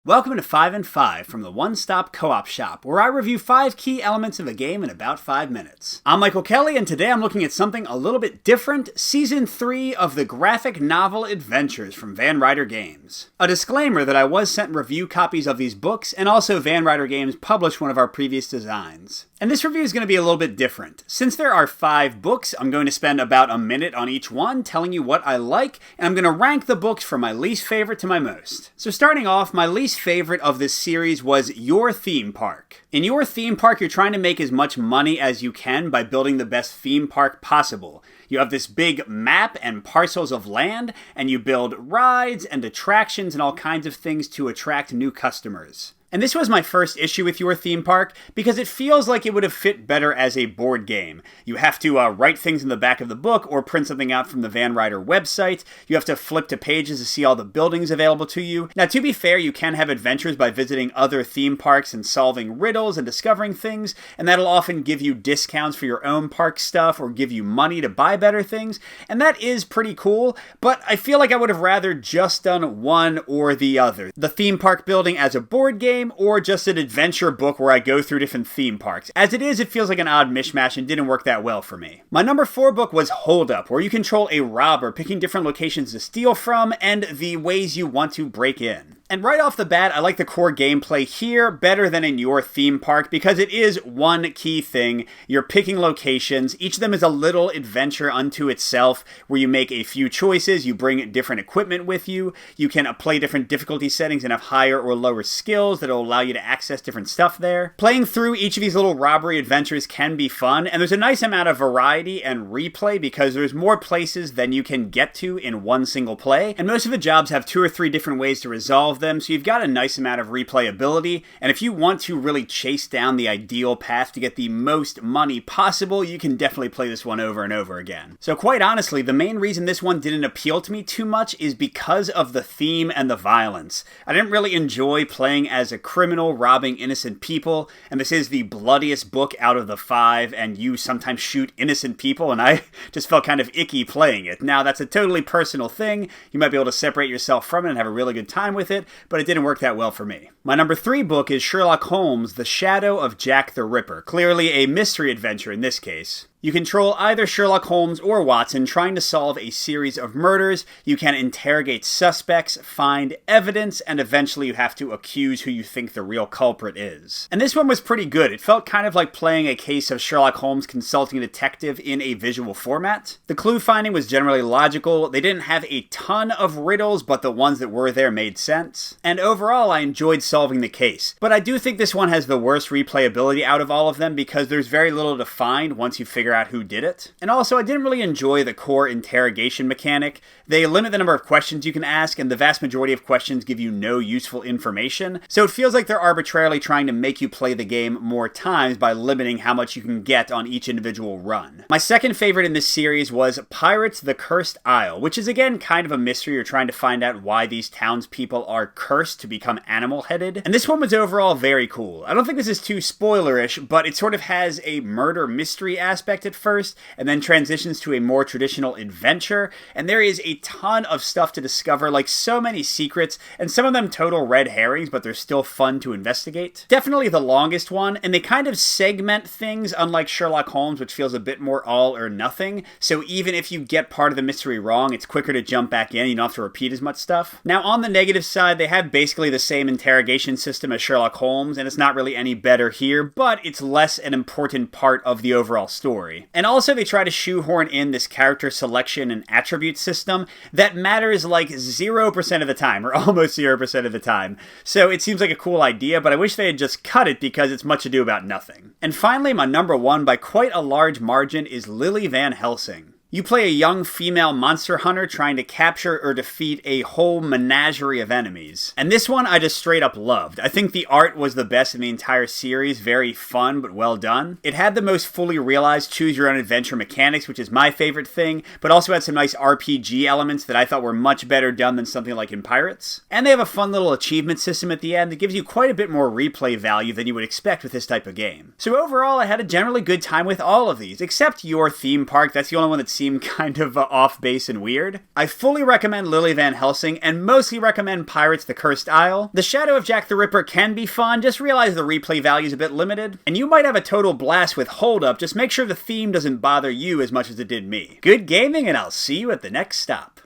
Welcome to 5 and 5 from the One Stop Co-op Shop, where I review 5 key elements of a game in about 5 minutes. I'm Michael Kelly, and today I'm looking at something a little bit different, Season 3 of the graphic novel Adventures from Van Ryder Games. A disclaimer that I was sent review copies of these books, and also Van Ryder Games published one of our previous designs. And this review is going to be a little bit different. Since there are 5 books, I'm going to spend about a minute on each one, telling you what I like, and I'm going to rank the books from my least favorite to my most. So starting off, my least favorite of this series was Your Theme Park. In Your Theme Park, you're trying to make as much money as you can by building the best theme park possible. You have this big map and parcels of land, and you build rides and attractions and all kinds of things to attract new customers. And this was my first issue with Your Theme Park, because it feels like it would have fit better as a board game. You have to write things in the back of the book, or print something out from the Van Ryder website. You have to flip to pages to see all the buildings available to you. Now, to be fair, you can have adventures by visiting other theme parks and solving riddles and discovering things, and that'll often give you discounts for your own park stuff, or give you money to buy better things, and that is pretty cool, but I feel like I would have rather just done one or the other. The theme park building as a board game, or just an adventure book where I go through different theme parks. As it is, it feels like an odd mishmash and didn't work that well for me. My number 4 book was Hold Up, where you control a robber, picking different locations to steal from, and the ways you want to break in. And right off the bat, I like the core gameplay here better than in Your Theme Park, because it is one key thing. You're picking locations. Each of them is a little adventure unto itself, where you make a few choices, you bring different equipment with you, you can play different difficulty settings and have higher or lower skills that'll allow you to access different stuff there. Playing through each of these little robbery adventures can be fun, and there's a nice amount of variety and replay because there's more places than you can get to in one single play, and most of the jobs have 2 or 3 different ways to resolve them, so you've got a nice amount of replayability, and if you want to really chase down the ideal path to get the most money possible, you can definitely play this one over and over again. So quite honestly, the main reason this one didn't appeal to me too much is because of the theme and the violence. I didn't really enjoy playing as a criminal robbing innocent people, and this is the bloodiest book out of the 5, and you sometimes shoot innocent people, and I just felt kind of icky playing it. Now, that's a totally personal thing. You might be able to separate yourself from it and have a really good time with it, but it didn't work that well for me. My number 3 book is Sherlock Holmes, The Shadow of Jack the Ripper. Clearly a mystery adventure in this case. You control either Sherlock Holmes or Watson trying to solve a series of murders. You can interrogate suspects, find evidence, and eventually you have to accuse who you think the real culprit is. And this one was pretty good. It felt kind of like playing a case of Sherlock Holmes consulting a detective in a visual format. The clue finding was generally logical. They didn't have a ton of riddles, but the ones that were there made sense. And overall, I enjoyed solving the case. But I do think this one has the worst replayability out of all of them because there's very little to find once you figure out who did it. And also, I didn't really enjoy the core interrogation mechanic. They limit the number of questions you can ask, and the vast majority of questions give you no useful information. So it feels like they're arbitrarily trying to make you play the game more times by limiting how much you can get on each individual run. My second favorite in this series was Pirates: The Cursed Isle, which is again kind of a mystery. You're trying to find out why these townspeople are cursed to become animal-headed. And this one was overall very cool. I don't think this is too spoilerish, but it sort of has a murder mystery aspect at first, and then transitions to a more traditional adventure, and there is a ton of stuff to discover, like so many secrets, and some of them total red herrings, but they're still fun to investigate. Definitely the longest one, and they kind of segment things, unlike Sherlock Holmes, which feels a bit more all or nothing, so even if you get part of the mystery wrong, it's quicker to jump back in, you don't have to repeat as much stuff. Now, on the negative side, they have basically the same interrogation system as Sherlock Holmes, and it's not really any better here, but it's less an important part of the overall story. And also they try to shoehorn in this character selection and attribute system that matters like 0% of the time, or almost 0% of the time. So it seems like a cool idea, but I wish they had just cut it because it's much ado about nothing. And finally, my number 1 by quite a large margin is Lilly Van Helsing. You play a young female monster hunter trying to capture or defeat a whole menagerie of enemies. And this one I just straight up loved. I think the art was the best in the entire series, very fun but well done. It had the most fully realized choose your own adventure mechanics, which is my favorite thing, but also had some nice RPG elements that I thought were much better done than something like in Pirates. And they have a fun little achievement system at the end that gives you quite a bit more replay value than you would expect with this type of game. So overall, I had a generally good time with all of these, except Your Theme Park. That's the only one that seem kind of off base and weird. I fully recommend Lilly Van Helsing, and mostly recommend Pirates: The Cursed Isle. The Shadow of Jack the Ripper can be fun, just realize the replay value is a bit limited. And you might have a total blast with Hold Up, just make sure the theme doesn't bother you as much as it did me. Good gaming, and I'll see you at the next stop.